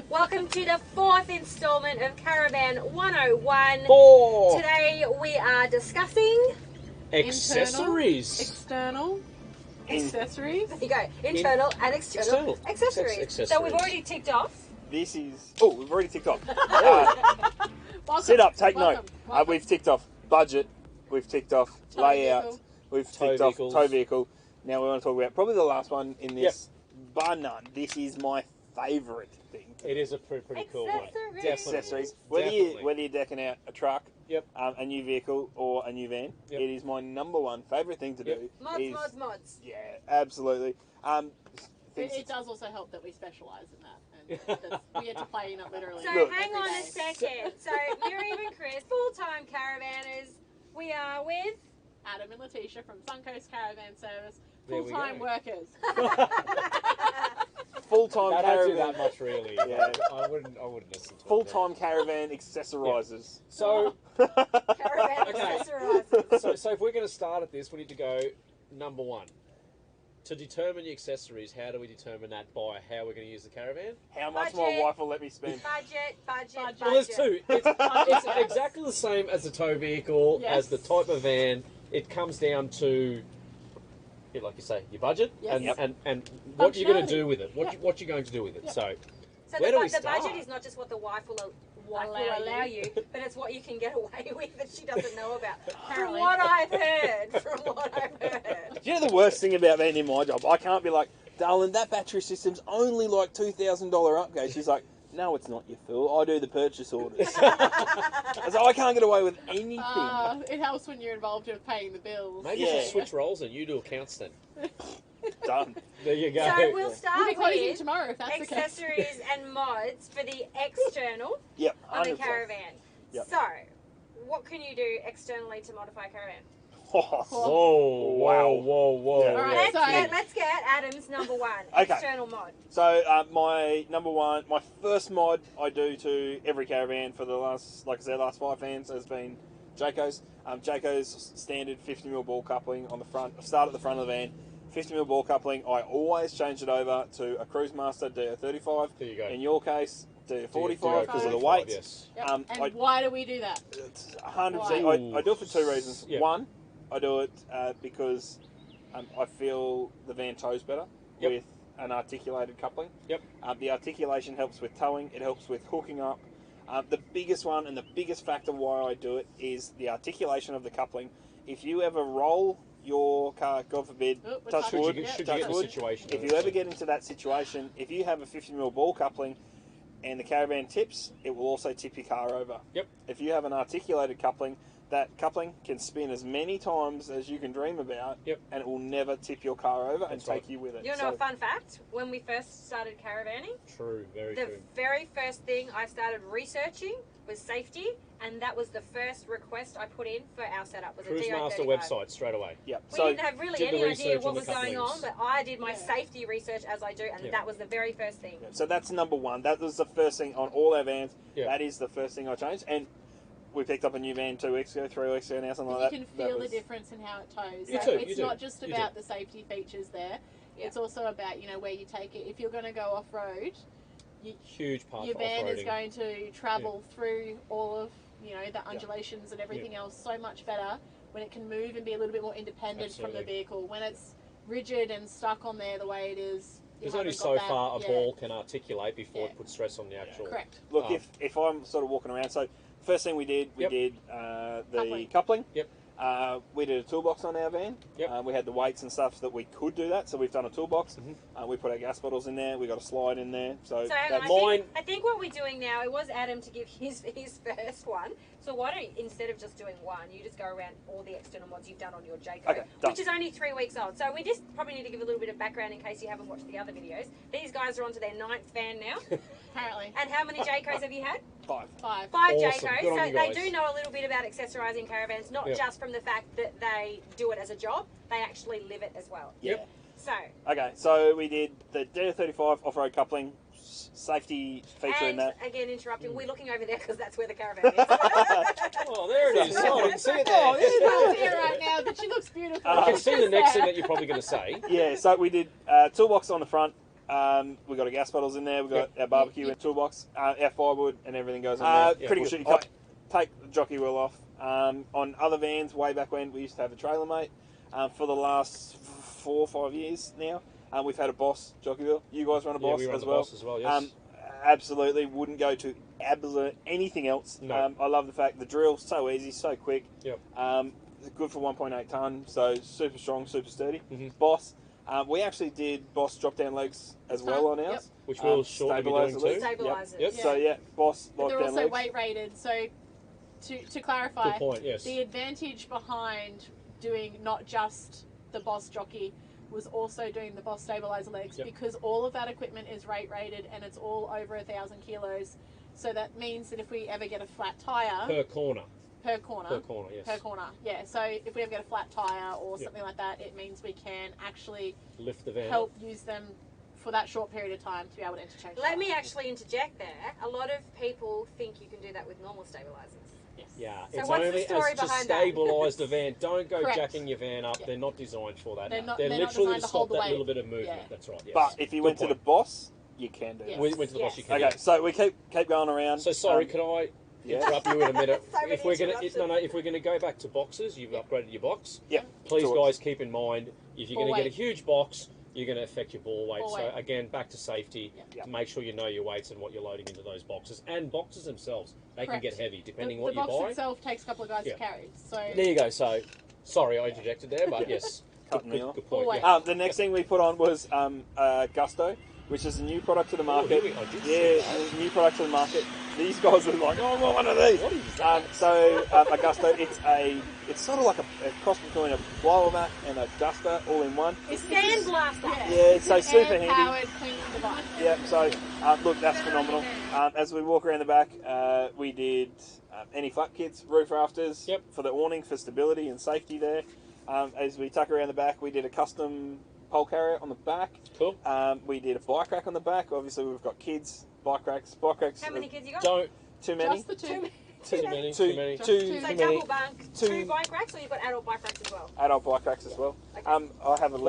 Welcome to the 4th installment of Caravan 101. 4. Today we are discussing Accessories. External accessories. there you go, internal and external accessories. So we've already ticked off. This is... Oh, we've already ticked off. Welcome. Sit up, take Welcome. note. Welcome. We've ticked off budget. We've ticked off Tow layout. vehicle. We've Tow ticked off vehicles. tow vehicle. Now we want to talk about probably the last one in this, bar none. This is my favourite thing. It is a pretty cool one. Accessories. Definitely. Accessories. Definitely. Whether you're decking out a truck, Yep. a new vehicle, or a new van, Yep. it is my number one favourite thing to Yep. do. Mods. Yeah, absolutely. It does also help that we specialise in that, and we get to play in it literally. So Look. hang on every a day. second. So Miriam and Chris, full-time caravanners. We are with... Adam and Letitia from Suncoast Caravan Service, There we full-time go. workers. Full-time I don't do caravan. that much really. Yeah. I wouldn't listen to it. Full-time caravan accessorisers. So, Caravan Okay. accessorizers. so if we're going to start at this, we need to go number one. To determine the accessories, how do we determine that by how we're going to use the caravan? How much Budget. my wife will let me spend. Budget. Well, there's two. It's exactly the same as the tow vehicle, Yes. as the type of van. It comes down to, like you say, your budget Yes. and what you're going to Functionality. do with it. What you're going to do with it. Yeah. So, So where do we the start? budget is not just what the wife will Allow allow you. you, but it's what you can get away with that she doesn't know about. From Apparently. what I've heard. Do you know the worst thing about being in my job? I can't be like, darling, that battery system's only like $2,000 upgrade. She's like, no, it's not, you fool. I do the purchase orders. So I can't get away with anything. It helps when you're involved in paying the bills. Maybe you Yeah. should switch roles and you do accounts then. Done. There you go. So we'll We'll start be closing with tomorrow if that's the case. accessories and mods for the external Yep. on a 100%. caravan. Yep. So, what can you do externally to modify a caravan? Whoa, Wow. whoa. Yeah. All right, Let's get Adam's number one Okay. external mod. So my number one, my first mod I do to every caravan for the last, like I said, last 5 vans has been Jayco's. Jayco's standard 50mm ball coupling on the front. Start at the front of the van. 50mm ball coupling. I always change it over to a Cruisemaster DO35. There you go. In your case, DO45 because of the 35, weight. Yes. Yep. And why do we do that? It's 100%. Why? I do it for 2 reasons. Yeah. One, I do it because I feel the van tows better Yep. with an articulated coupling. Yep. The articulation helps with towing. It helps with hooking up. The biggest one and the biggest factor why I do it is the articulation of the coupling. If you ever roll your car, God forbid, Oh, we're touch touching wood, it. Should you touch get in a wood, situation? if you ever get into that situation, if you have a 50mm ball coupling and the caravan tips, it will also tip your car over. Yep. If you have an articulated coupling, that coupling can spin as many times as you can dream about, Yep. and it will never tip your car over and That's take right. you with it. You know a fun fact? When we first started caravanning, True, very the true. very first thing I started researching was safety, and that was the first request I put in for our setup. Was a Cruisemaster DO35. website straight away. Yep. We So didn't have really did the any idea research what on the was going couplings. on, but I did my Yeah. safety research as I do, and Yeah. that was the very first thing. so that's number one. That was the first thing on all our vans. Yeah. That is the first thing I changed. And we picked up a new van 2 weeks ago, 3 weeks ago now, something And like you that. can That feel was- the difference in how it tows. You Like, do, it's you do, not just you about the safety features there. Yeah. It's also about, where you take it. If you're going to go off-road, Huge part your for van is off-roading. going to travel through all of, the undulations and everything else so much better when it can move and be a little bit more independent from Absolutely. the vehicle. When it's rigid and stuck on there the way it is, you There's only haven't so got that- far a yeah, ball can articulate before Yeah. it puts stress on the actual. Correct. Look, Oh. if I'm sort of walking around, so first thing we did, Yep. the Coupling. coupling. Yep. We did a toolbox on our van. Yep. We had the weights and stuff so that we could do that, so we've done a toolbox. Mhm. We put our gas bottles in there. We got a slide in there. So, So hang on, that's Mine- I think what we're doing now, it was Adam to give his first one. So why don't, instead of just doing one, you just go around all the external mods you've done on your Jayco, Okay, done. which is only 3 weeks old. So we just probably need to give a little bit of background in case you haven't watched the other videos. These guys are onto their 9th van now. Apparently. And how many Jaycos have you had? 5. 5. 5 Awesome. Jaycos. Good on So you they guys. do know a little bit about accessorising caravans, not Yep. just from the fact that they do it as a job, they actually live it as well. Yeah. So, Okay, so we did the DO35 off-road coupling, safety feature in and that. again interrupting, we're looking over there because that's where the caravan is. Oh, there it is. Oh, I can see it Oh, there. she's not here right now, but she looks beautiful. I can see the next thing there. that you're probably going to say. Yeah, so we did toolbox on the front, We've got our gas bottles in there. We've got our barbecue and toolbox. Our firewood and everything goes in there. Pretty good. You take the jockey wheel off. On other vans, way back when, we used to have a trailer mate. For the last 4 or 5 years now, we've had a Boss jockey wheel. You guys run a Boss, we run as, the well. Boss as well. Yes. Absolutely wouldn't go to anything else. No. I love the fact the drill's so easy, so quick. Yep. Good for 1.8 tonne, so super strong, super sturdy. Mm-hmm. Boss. We actually did Boss drop down legs as well on ours. Yep. Which we'll shortly be doing too. Stabilise it. Yep. Yeah. So Boss But lock they're down also legs. weight rated. So to clarify, Good point. Yes. the advantage behind doing not just the Boss jockey was also doing the Boss stabilizer legs, because all of that equipment is rate rated and it's all over 1,000 kilos. So that means that if we ever get a flat tire Per corner. per corner, Yes. per corner, yeah. So if we ever get a flat tire or something like that, it means we can actually Lift the van. help use them for that short period of time to be able to interchange. Let me actually interject there. A lot of people think you can do that with normal stabilizers. Yes. Yeah, So it's what's the only story as to behind that? stabilise the van. Don't go Correct. jacking your van up. They're not designed for that. They're not literally designed to to stop hold the that weight. little bit of movement. Yeah. That's right. Yes. But if you Good went to the point. Boss, you can do Yes. that. We went to the Boss. You can. Okay, so we keep going around. So sorry, can I interrupt you in a minute? So many if we're gonna interruptions. if we're gonna go back to boxes, you've upgraded your box. Yep. Please, Sure. guys, keep in mind if you're Ball going to get a weight. huge box, you're going to affect your ball weight. Ball So weight. again, back to safety. Yep. To make sure you know your weights and what you're loading into those boxes. And boxes themselves, they Correct. can get heavy depending the what you box buy. itself takes a couple of guys Yeah. to carry. So There you go. So sorry, I interjected there, but yes, Cutting me off. good point. Ball Yeah. weight. The next thing we put on was Gusto, which is a new product to the market. Oh, here I did see Yeah, that. a new product to the market. These guys are like, oh, I want one of these. What is that? A Gusto, it's sort of like a cross between a blower mat and a duster all in one. it's Sand blaster. Yeah, it's so super handy. powered cleaning device. Yeah, so look, that's phenomenal. As we walk around the back, we did any flap kits, roof rafters for the awning for stability and safety there. As we tuck around the back, we did a custom pole carrier on the back. Cool. We did a bike rack on the back. Obviously, we've got kids, bike racks. How many kids you got? Don't Too many. Just the two. too many. Two- Too many. Just two- two. So too double many. bunk, Two- 2 bike racks, or you've got adult bike racks as well? Adult bike racks as well. Okay. I have an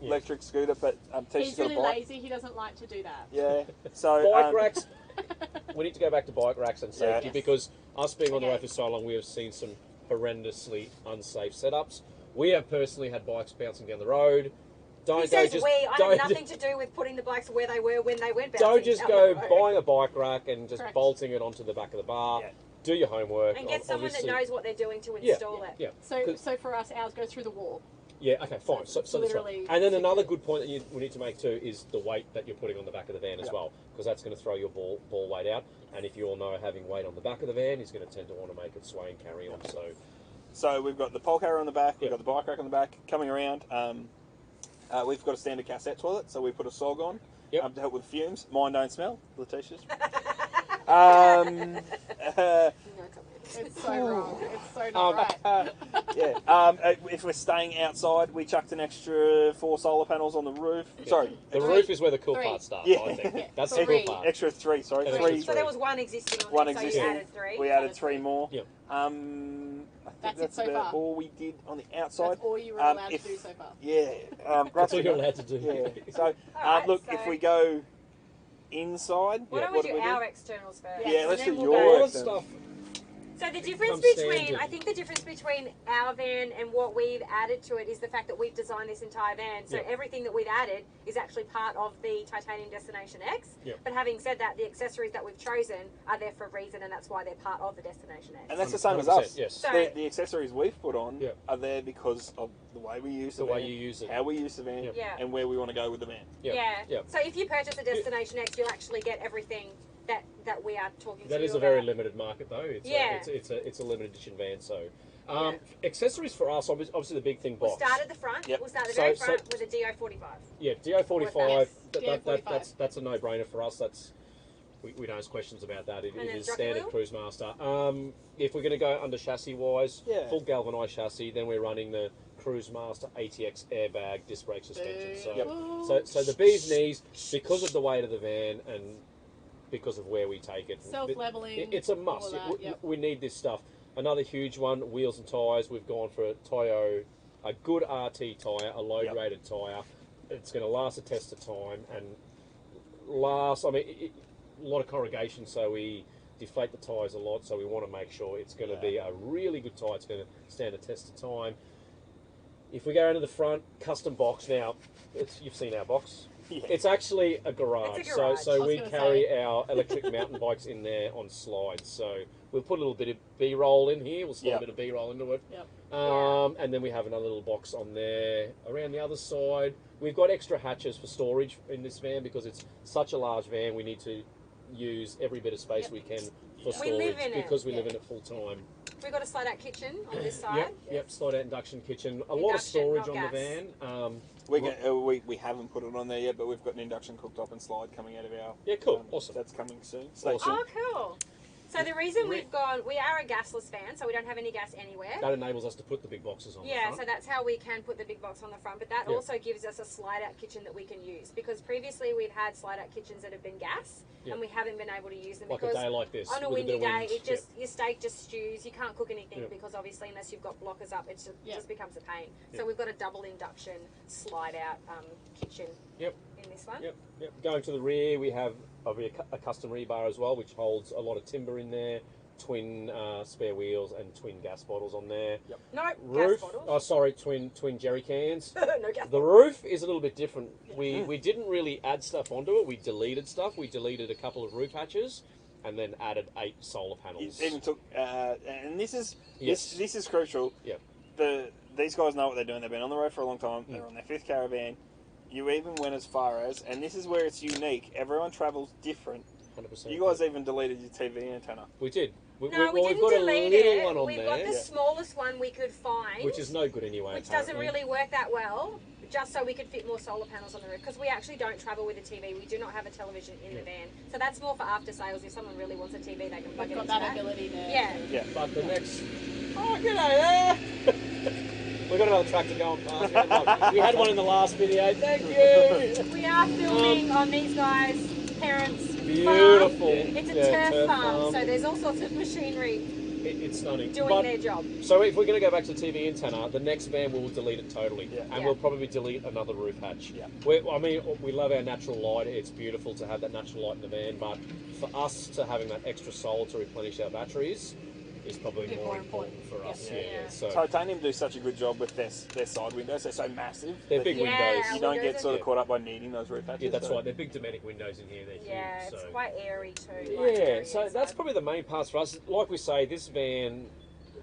electric scooter, but Tisha's He's got really a bike. lazy. He doesn't like to do that. Yeah. So Bike racks. We need to go back to bike racks and safety Yes. because us being on the Okay. road for so long, we have seen some horrendously unsafe setups. We have personally had bikes bouncing down the road. Don't He go says just we. I don't have nothing to do with putting the bikes where they were when they went don't bouncing just down go the road. buying a bike rack and just Correct. bolting it onto the back of the bar. Yeah. Do your homework. And get someone that obviously. knows what they're doing to Yeah, install it. Yeah. So for us, ours go through the wall. Yeah, okay, fine. So that's right. literally And then secure. another good point that we need to make too is the weight that you're putting on the back of the van as Yeah. well, because that's going to throw your ball weight out. And if you all know having weight on the back of the van is going to tend to want to make it sway and carry on. So we've got the pole carrier on the back, we've Yep. got the bike rack on the back. Coming around, we've got a standard cassette toilet, so we put a SOG on Yep. to help with fumes. Mine don't smell, Letitia's. It's so wrong. It's so not right. If we're staying outside, we chucked an extra 4 solar panels on the roof. Sorry, The Three. roof is where the cool Three. part starts, Yeah. I think. Yeah. That's the Three. cool part. extra 3. Sorry, An 3. extra So there was one existing on One there, existing. so you added 3. We added 3 more. Yep. I think That's it that's so about far. all we did on the outside. That's all you were allowed if- to do so far. Yeah, That's all you're allowed to do. Yeah. So, Alright, look, so- if we go inside, Why don't we what do do we our externals first? Yeah, and let's then do we'll your go- All that external. stuff. So the difference Comes between, standard. I think the difference between our van and what we've added to it is the fact that we've designed this entire van. So Yep. everything that we've added is actually part of the Titanium Destination X. Yep. But having said that, the accessories that we've chosen are there for a reason, and that's why they're part of the Destination X. And that's the same as 100%, us. yes. So- The accessories we've put on Yep. are there because of the way we use the The van, way you use it. how we use the van, Yep. Yeah. and where we want to go with the van. Yep. Yeah. Yep. So if you purchase a Destination X, you'll actually get everything that we are talking to That you is a very about. limited market though. It's Yeah. it's a limited edition van. So accessories for us, obviously the big thing We'll box. start at the front. Yep. We'll start at the So- very so- front with a DO45. Yeah, DO45. DO45. That's a no-brainer for us. We don't ask questions about that. It And then is jockey standard wheel? Cruisemaster. If we're going to go under chassis-wise, Yeah. full galvanised chassis, then we're running the Cruisemaster ATX airbag disc brake suspension. So, Yep. so the bee's knees, because of the weight of the van and because of where we take it, Self-leveling. it's a all must. of that, yep. We need this stuff. Another huge one, wheels and tyres. We've gone for a Toyo, a good RT tyre, a load-rated tyre. It's going to last a test of time, and lasts. I mean, a lot of corrugation, so we deflate the tyres a lot. So we want to make sure it's going to be a really good tyre. It's going to stand the test of time. If we go into the front, custom box now. You've seen our box. Yeah. It's actually a garage. It's a garage. So we carry our electric mountain bikes in there on slides. So we'll put a little bit of B-roll in here. We'll slide a bit of B-roll into it. Yep. And then we have another little box on there. Around the other side, we've got extra hatches for storage in this van because it's such a large van. We need to use every bit of space we can for storage live in it. because we live in it full time. We've got a slide-out kitchen on this side. Yep. Slide out induction kitchen. A lot of storage on not the gas. van. We haven't put it on there yet, but we've got an induction cooktop and slide coming out of our. Yeah, cool. Awesome. That's coming soon. Awesome. Oh, cool. So the reason we are a gasless van, so we don't have any gas anywhere. That enables us to put the big boxes on the Yeah, front. so that's how we can put the big box on the front, but that also gives us a slide-out kitchen that we can use, because previously we've had slide-out kitchens that have been gas, and we haven't been able to use them like because a day like this, on a with windy bit of day, wind. it just your steak just stews. You can't cook anything because obviously unless you've got blockers up, it just becomes a pain. So we've got a double induction slide-out kitchen in this one. Yep. Going to the rear, we have a custom rebar as well, which holds a lot of timber in there. Twin spare wheels and twin gas bottles on there. No Roof. gas bottles. Oh, sorry, twin jerry cans. No gas The roof is a little bit different. We didn't really add stuff onto it. We deleted stuff. We deleted a couple of roof hatches, and then added 8 solar panels. It even took, and this is this is crucial. Yep. These guys know what they're doing. They've been on the road for a long time. They're on their 5th caravan. You even went as far as, and this is where it's unique. Everyone travels different. 100%. You guys even deleted your TV antenna. We did. No, we we've didn't got delete a little it. one on We've there, got the smallest one we could find, which is no good anyway. which doesn't really work that well, just so we could fit more solar panels on the roof, because we actually don't travel with a TV. We do not have a television in the van, so that's more for after sales. If someone really wants a TV, they can plug it Got into that ability there. Yeah. But the next... Oh, g'day there! We've got another tractor going past. We had one in the last video. Thank you! We are filming on these guys' parents' Beautiful. farm. It's a turf farm, so there's all sorts of machinery It's stunning. doing their job. So if we're going to go back to the TV antenna, the next van we'll delete it totally. Yeah. And we'll probably delete another roof hatch. Yeah. We love our natural light. It's beautiful to have that natural light in the van, but for us to having that extra solar to replenish our batteries is probably more important for us. Yeah. So Titanium do such a good job with their side windows. They're so massive. they're that big you- windows. You don't windows get are- sort of caught up by needing those roof hatches. Yeah, that's so- right. They're big Dometic windows in here. They're huge. Yeah, so. it's quite airy too. Yeah, so that's probably the main parts for us. Like we say, this van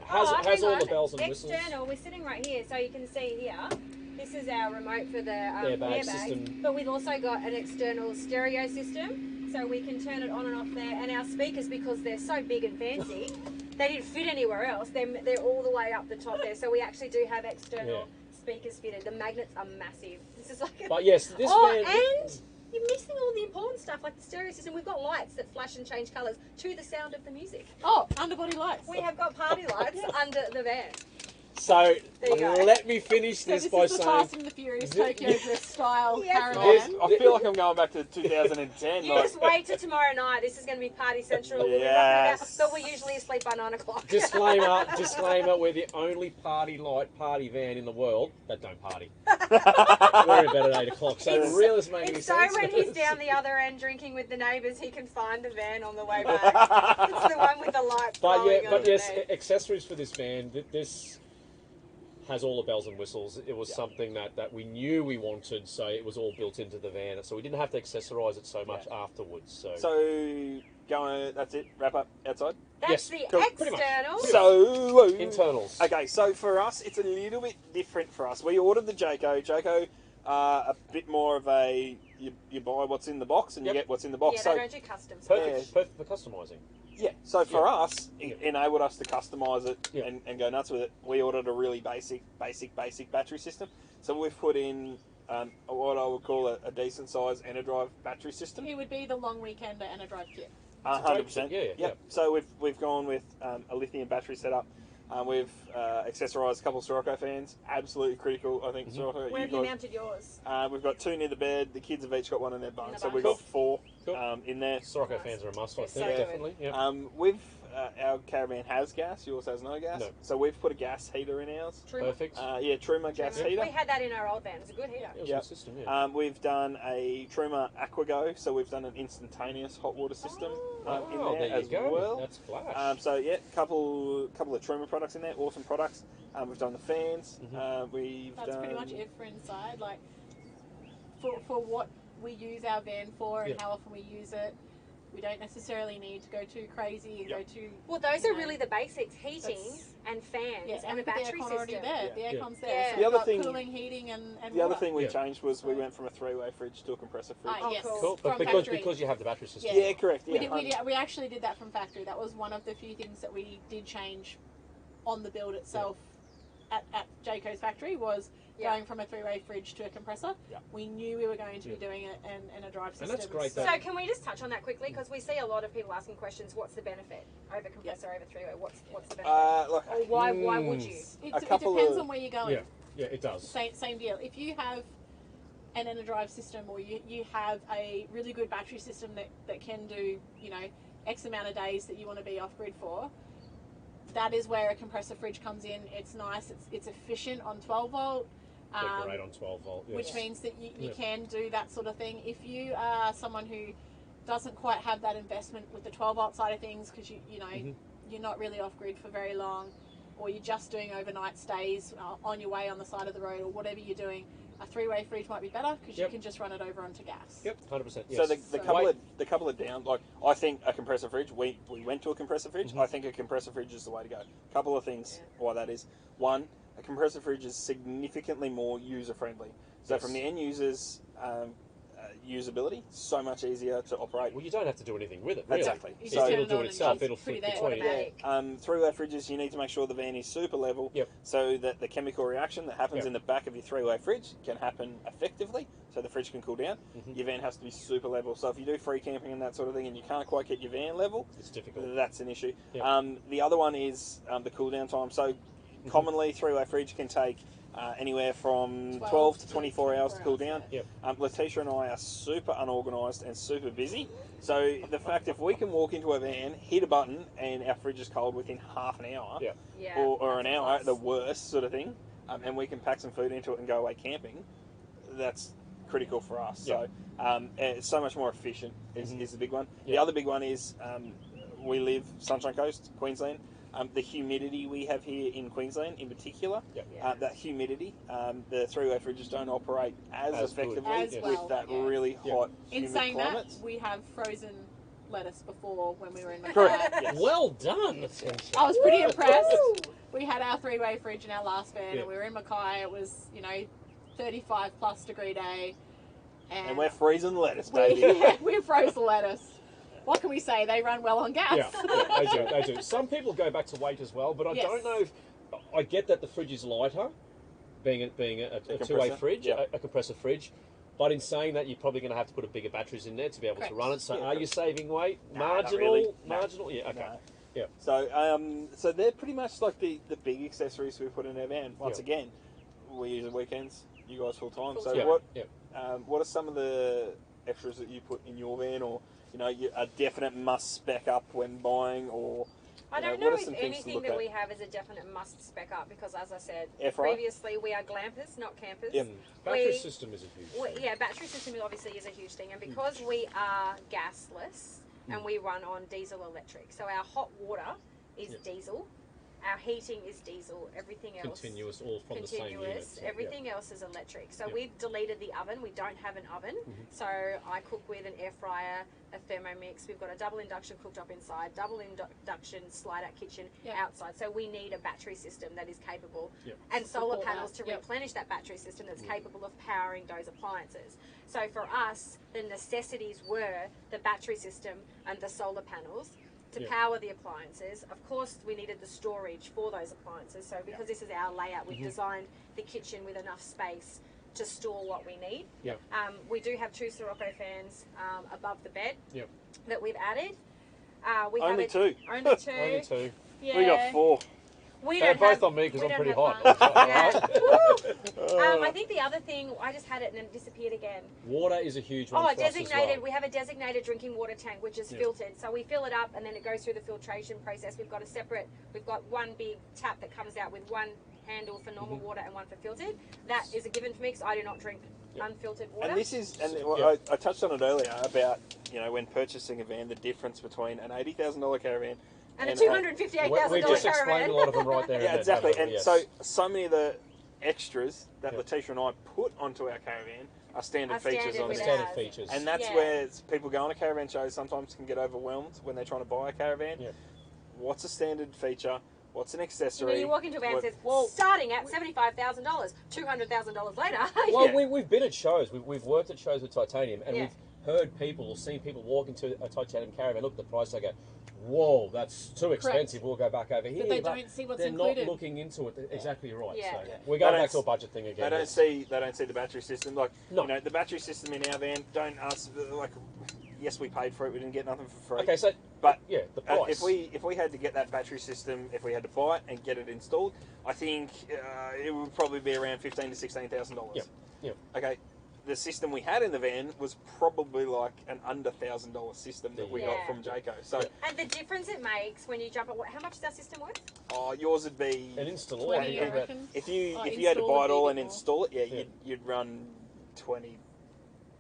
has hang all on. the bells and whistles. External, we're sitting right here, so you can see here. This is our remote for the Airbag airbag system. but we've also got an external stereo system, so we can turn it on and off there. And our speakers, because they're so big and fancy, they didn't fit anywhere else. They're all the way up the top there, so we actually do have external speakers fitted. The magnets are massive. This is like But yes, this van... and you're missing all the important stuff like the stereo system. We've got lights that flash and change colours to the sound of the music. Oh, underbody lights. We have got party lights under the van. So There you go. let me finish So this this by is the saying... Fast and the Furious Tokyo Drift style Yes. caravan. I feel like I'm going back to 2010. You like, just wait till tomorrow night. This is going to be party central. We'll be Yes. but we usually asleep by 9 o'clock. Disclaimer, we're the only party van in the world that don't party. We're in bed at 8 o'clock, so It's- really doesn't make any It's so sense. when he's down the other end drinking with the neighbours, he can find the van on the way back. It's the one with the lights glowing on the van. accessories for this van, this has all the bells and whistles. It was something that we knew we wanted, so it was all built into the van. So we didn't have to accessorize it so much afterwards. So, that's it. Wrap up outside. That's the cool. Pretty much. external. So internals. Okay, so for us, it's a little bit different for us. We ordered the Jayco. Jayco, a bit more of a you buy what's in the box and you get what's in the box. Yeah, so they don't do custom stuff. Perfect for customizing. yeah, so for us, it enabled us to customize it and go nuts with it. We ordered a really basic battery system. So we've put in what I would call a decent size Enerdrive battery system. He would be the long weekender Enerdrive kit. 100%. Yeah. So we've gone with a lithium battery setup. We've accessorised a couple of Sirocco fans. Absolutely critical, I think. Sirocco, Where have you mounted yours? We've got 2 near the bed. The kids have each got one in their bunk, In the so bunk. we've got 4. Cool. in there. Sirocco fans are a must, I They're think, so good. definitely. Yep. We've our Caravan has gas. Yours has no gas. No. So we've put a gas heater in ours. Truma. Perfect. Yeah, Truma gas heater. We had that in our old van. It was a good heater. It was Yep. a good system, yeah. We've done a Truma Aqua Go, so we've done an instantaneous hot water system in Oh, there you as go. well. That's flash. So yeah, couple of Truma products in there, awesome products. We've done the fans. We've That's done pretty much it for inside. Like for what we use our van for and Yep. how often we use it, we don't necessarily need to go too crazy and go too. Well, those you are know, really the basics: heating that's- and fans Yeah, and a we've got battery the aircon system. already there. The Yeah. aircon's there. Yeah. So The we've other got thing- cooling, heating, and The other water. thing we Yeah. changed was we went from a three-way fridge to a compressor fridge. Yes. Cool. But from because factory. you have the battery system. Yeah. Yeah, correct. Yeah, We actually did that from factory. That was one of the few things that we did change on the build itself at Jayco's factory was Yeah. going from a three-way fridge to a compressor. Yeah. We knew we were going to be Yeah. doing it and a drive system. And that's great So that- can we just touch on that quickly? Because we see a lot of people asking questions. What's the benefit over compressor over three-way? What's the benefit? look, Or why would you? It couple depends of- on where you're going. Yeah, yeah, it does. Same deal. If you have an Enerdrive system or you have a really good battery system that can do, X amount of days that you want to be off grid for, that is where a compressor fridge comes in. It's nice, it's efficient on 12 volt. They're great on 12 volt. Yes. Which means that you Yeah. can do that sort of thing. If you are someone who doesn't quite have that investment with the 12 volt side of things because you're not really off grid for very long, or you're just doing overnight stays on your way on the side of the road or whatever you're doing, a three-way fridge might be better because Yep. you can just run it over onto gas. Yep, 100%. Yes. So the So- couple of down, like I think a compressor fridge. We went to a compressor fridge. I think a compressor fridge is the way to go. Couple of things why that is. One, a compressor fridge is significantly more user friendly. So Yes. from the end users' usability, so much easier to operate. Well, you don't have to do anything with it, really. Exactly. You So- just turn it'll it do on it and itself. it's It'll pretty flip there. between. Automatic. Three-way fridges, you need to make sure the van is super level, Yep. so that the chemical reaction that happens Yep. in the back of your three-way fridge can happen effectively, so the fridge can cool down. Your van has to be super level. So if you do free camping and that sort of thing, and you can't quite get your van level, It's difficult. that's an issue. Yep. The other one is the cool down time. So commonly, three-way fridge can take anywhere from 12 to 24 hours to cool down. Yep. Letitia and I are super unorganised and super busy. So the fact if we can walk into a van, hit a button, and our fridge is cold within half an hour, Yeah. Yeah. or an that's a hour plus. at the worst sort of thing, and we can pack some food into it and go away camping, that's critical for us. Yeah. So it's so much more efficient is the big one. The Yeah. other big one is we live Sunshine Coast, Queensland. The humidity we have here in Queensland in particular, Yeah. that humidity, the three-way fridges don't operate as As good. effectively As with well, that yeah. really Yeah. hot, In humid saying climates. that, we have frozen lettuce before when we were in Mackay. Correct. Yes. Well done, Letitia. I was pretty impressed. We had our three-way fridge in our last van, Yeah. and we were in Mackay. It was 35 plus degree day, And we're freezing lettuce, baby. we froze the lettuce. What can we say? They run well on gas. Yeah, they do. Some people go back to weight as well, but I Yes. don't know if I get that the fridge is lighter, being a two-way compressor, fridge, yeah. a compressor fridge. But in saying that, you're probably going to have to put a bigger batteries in there to be able Correct. to run it. So, Yeah, are you saving weight? Nah, not Marginal, really. No. marginal. Yeah, okay. No. Yeah. So they're pretty much like the big accessories we put in our van. Once Yeah. again, we use it weekends. You guys full time. So Yeah, what yeah. what are some of the extras that you put in your van, or a definite must spec up when buying, or I don't what know are if some things to anything look that at? we have is a definite must spec up because, as I said Air fryer? previously, we are glampers, not campers. Yep. Battery We- system is a huge thing. Yeah, battery system obviously is a huge thing, and because we are gasless and we run on diesel electric, so our hot water is Yep. diesel, our heating is diesel, everything else Continuous, all from the same unit. continuous, So, everything else is electric. So Yep. we've deleted the oven. We don't have an oven, so I cook with an air fryer, a Thermomix. We've got a double induction cooktop inside, double induction slide-out kitchen Yep. outside. So we need a battery system that is capable, Yep. and solar Support panels that. to Yep. replenish that battery system that's capable of powering those appliances. So for us, the necessities were the battery system and the solar panels to Yeah. power the appliances. Of course, we needed the storage for those appliances. So because this is our layout, we've designed the kitchen with enough space to store what we need. Yeah. We do have 2 Sirocco fans above the bed Yep. that we've added. We Only have 2. Only 2. Only 2. Yeah. We got 4. We They're don't both have, on me because we I'm don't pretty have hot. fun. Yeah. I think the other thing, I just had it and it disappeared again. Water is a huge one Oh, for us as designated. well. We have a designated drinking water tank which is Yeah. filtered. So we fill it up and then it goes through the filtration process. We've got one big tap that comes out with one handle for normal water and one for filtered. That is a given for me because I do not drink unfiltered water. And this is, and Yeah. I touched on it earlier about, you know, when purchasing a van, the difference between an $80,000 caravan and a $258,000 We just explained caravan. a lot of them right there. Yeah, exactly. And yes. so many of the extras that Yep. Letitia and I put onto our caravan are standard Are features standard on with it. standard ours. features. And that's Yeah. where people go on a caravan show sometimes can get overwhelmed when they're trying to buy a caravan. Yeah. What's a standard feature? What's an You accessory? know, you walk into a van and What- says, well, starting at $75,000, $200,000 later. Well, Yeah. we've been at shows. We've worked at shows with titanium, and Yeah. we've heard people or seen people walk into a titanium caravan, look at the price, they go, "Whoa, that's too expensive. We'll go back over here." But they don't see what's they're included. not looking into it. Exactly right. Yeah. So Yeah. we're They going don't back to a budget thing again. They don't see the battery system. Like, No. you know, the battery system in our van, don't ask, like, yes, we paid for it, we didn't get nothing for free. Okay, so But yeah, the price. if we had to get that battery system, if we had to buy it and get it installed, I think it would probably be around $15,000 to $16,000. Yep. Yep. Okay. The system we had in the van was probably like an under $1,000 system that we got Yeah. from Jayco. So, And the difference it makes when you jump at how much is our system worth? yours would be an install. 20, Yeah. I reckon. if you Oh, if you had to install buy would it be all a and bit more. install it, Yeah. you'd run 20,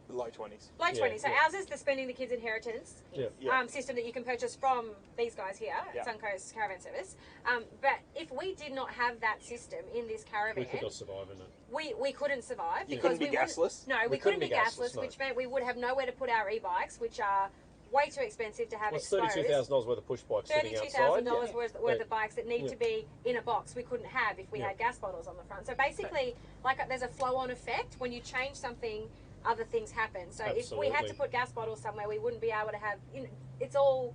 low 20s. Low 20. So yeah. ours is the Spending the Kids Inheritance Yeah. system that you can purchase from these guys here Yeah. at Suncoast Caravan Service. But if we did not have that system in this caravan, We could not survive in it. we couldn't survive. You because couldn't be we wouldn't- gasless? No, we couldn't be gasless, no. which meant we would have nowhere to put our e-bikes, which are way too expensive to have Well, it's exposed. $32,000 worth of push bikes sitting outside. $32,000 worth Yeah. of bikes that need Yeah. to be in a box we couldn't have if we Yeah. had gas bottles on the front. So basically, like there's a flow-on effect. When you change something, other things happen. So if we had to Absolutely. put gas bottles somewhere, we wouldn't be able to have. It's all.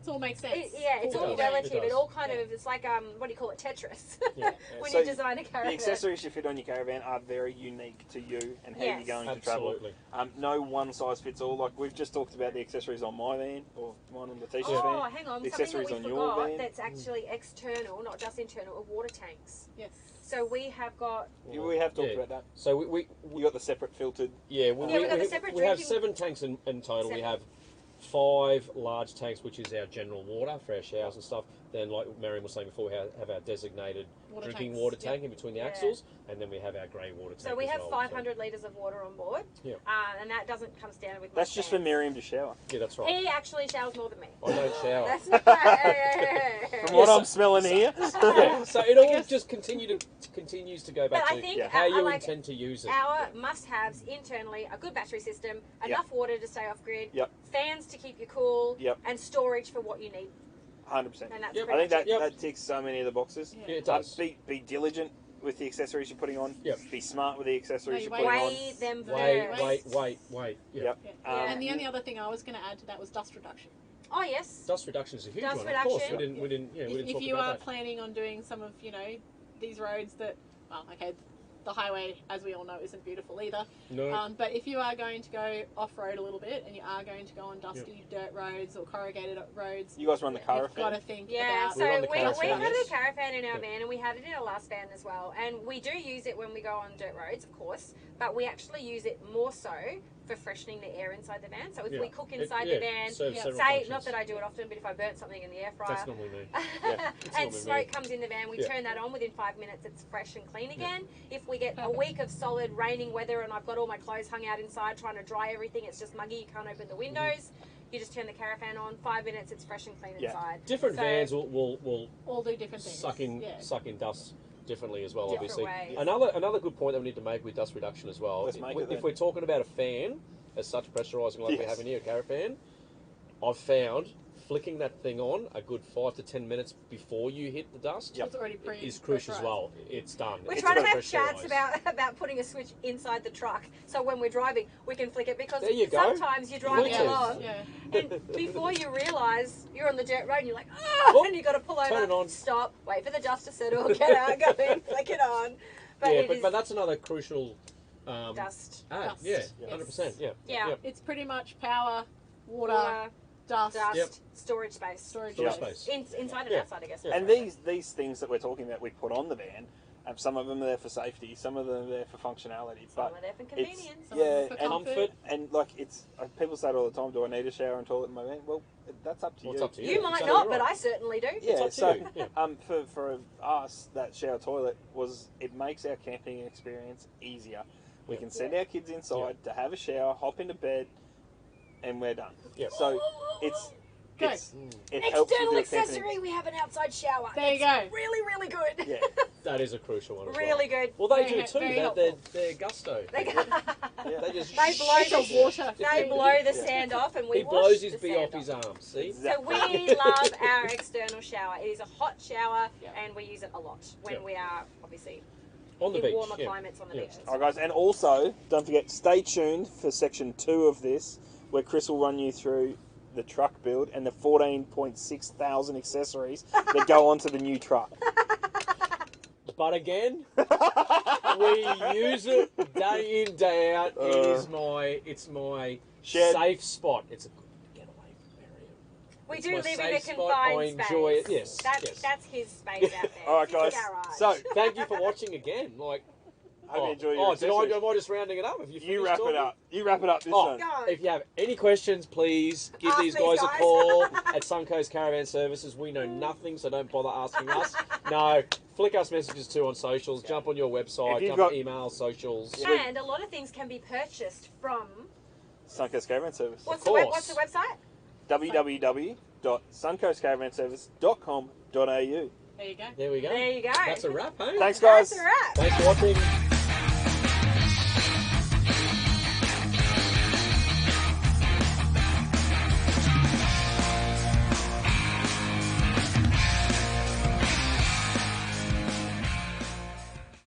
It all makes sense. It's It all does. relative. It It does. all kind of. It's like what do you call it? Tetris. Yeah. when So you design a caravan. The accessories you fit on your caravan are very unique to you and how Yes. you're going to travel. Absolutely. No one size fits all. Like we've just talked about the accessories on my van or mine and Letitia's Oh, van. hang on. The Something accessories that on we your forgot van. that's actually external, not just internal, are water tanks. Yes. So we have got. We have talked Yeah. about that. So we You got the separate filtered. yeah, we've got the separate we have drinking- 7 tanks in total. We Seven. have 5 large tanks, which is our general water for our showers and stuff. Then, like Marion was saying before, we have our designated Water drinking tanks, water yeah. tank in between the Yeah. axles, and then we have our grey water tank. So we as have well, 500 litres of water on board, Yeah. and that doesn't come standard with. That's most just for vans. Miriam to shower. Yeah, that's right. He actually showers more than me. I don't shower. That's not. From what Yes, I'm smelling here. Yeah, so it all just continues to go back But I to think how you like intend to use it. our must-haves internally: a good battery system, enough water to stay off grid, Yep. fans to keep you cool, Yep. and storage for what you need. 100%. And that's Yep. I pretty think that, much it. that ticks so many of the boxes. Yeah, it does. Be diligent with the accessories you're putting on. Yep. Be smart with the accessories No, you're putting on. Weigh them Wait. first. Yeah. Yep. Yeah. And the only other thing I was going to add to that was dust reduction. Oh yes. Dust reduction is a huge Dust one. Of course, reduction. we didn't If talk you about are that. planning on doing some of, these roads that, well, okay, the highway, as we all know, isn't beautiful either. No. But if you are going to go off-road a little bit and you are going to go on dusty dirt roads or corrugated roads, You guys run the you've got Caravan? to think Yeah, about... so We run the we Carafan, had yes. a Caravan in our Yeah. van, and we had it in our last van as well. And we do use it when we go on dirt roads, of course, but we actually use it more so for freshening the air inside the van. So if we cook inside the van, serves yeah. several say, functions. not that I do it often, but if I burnt something in the air fryer, That's normally me. and normally smoke me. comes in the van, we Yeah. turn that on. Within 5 minutes, it's fresh and clean again. If we get a week of solid raining weather and I've got all my clothes hung out inside trying to dry everything, it's just muggy, you can't open the windows. You just turn the Carafan on, 5 minutes, it's fresh and clean Yeah. inside. Different So- vans will all do different things. suck in dust differently as well. Different obviously, ways. another good point that we need to make with dust reduction as well. Let's make it If then. we're talking about a fan as such pressurising like we Yes. have in here, a Carafan, I've found flicking that thing on a good 5 to 10 minutes before you hit the dust It's already is crucial as well. It's done. We're It's trying to been have chats pressurised. about putting a switch inside the truck, so when we're driving, we can flick it, because There you go. sometimes you're driving Bluetooth. along, Yeah. and before you realise you're on the dirt road, and you're like, Oh, and you got to pull over, turn it on. stop, wait for the dust to settle, get out, go in, flick it on. But Yeah, it is but that's another crucial dust. add. Dust. Yeah, Yes. 100%. Yeah. Yeah. It's pretty much power, water, Water, dust, Dust. Yep. storage space. Storage Storage space. space. Inside and Yeah. outside, I guess. Yeah. And these things that we're talking about, we put on the van. Some of them are there for safety, some of them are there for functionality. Some But are there for it's, convenience. Some of them yeah, for and comfort. and like it's people say it all the time. Do I need a shower and toilet in my van? Well, that's up to Well, you. it's up to You Yeah, might exactly not, right. but I certainly do. Yeah, up to so you, yeah. for us, that shower toilet it makes our camping experience easier. We can send our kids inside to have a shower, hop into bed, and we're done. Yep. So it Go. helps with External your camping. accessory, we have an outside shower. There you It's go. Really, really good. Yeah. That is a crucial one as Really good. well. Well, they Very- do too. very They're gusto. They, They just They blow It's the a water. they blow the sand off, and we he wash blows his the bee sand off his arm. See? So we love our external shower. It is a hot shower, Yeah. and we use it a lot when Yeah. we are obviously On the in beach. warmer yeah. climates on the Yeah. beach. All right, guys, and also don't forget, stay tuned for section 2 of this, where Chris will run you through the truck build and the 14.6 thousand accessories that go onto the new truck. But again, we use it day in, day out. It's my Shed. safe spot. It's a good getaway area. We It's do my live in a safe spot. confined I space. enjoy it. Yes. That's his space out there. All right, It's a guys. garage. So Thank you for watching again. Like, I hope you enjoy your am I just rounding it up? Have You finished wrap it talking? up. You wrap it up this Oh. one. Go. If you have any questions, please give Ask these these guys a guys. call at Suncoast Caravan Services. We know nothing, so don't bother asking us. No, flick us messages too on socials. Jump on your If website. you've Jump got- email, socials. And a lot of things can be purchased from. Suncoast Caravan Service. What's course. what's the website? www.suncoastcaravanservice.com.au. There you go. There we go. There you go. That's a wrap, hey? Thanks, guys. That's a wrap. Thanks for watching.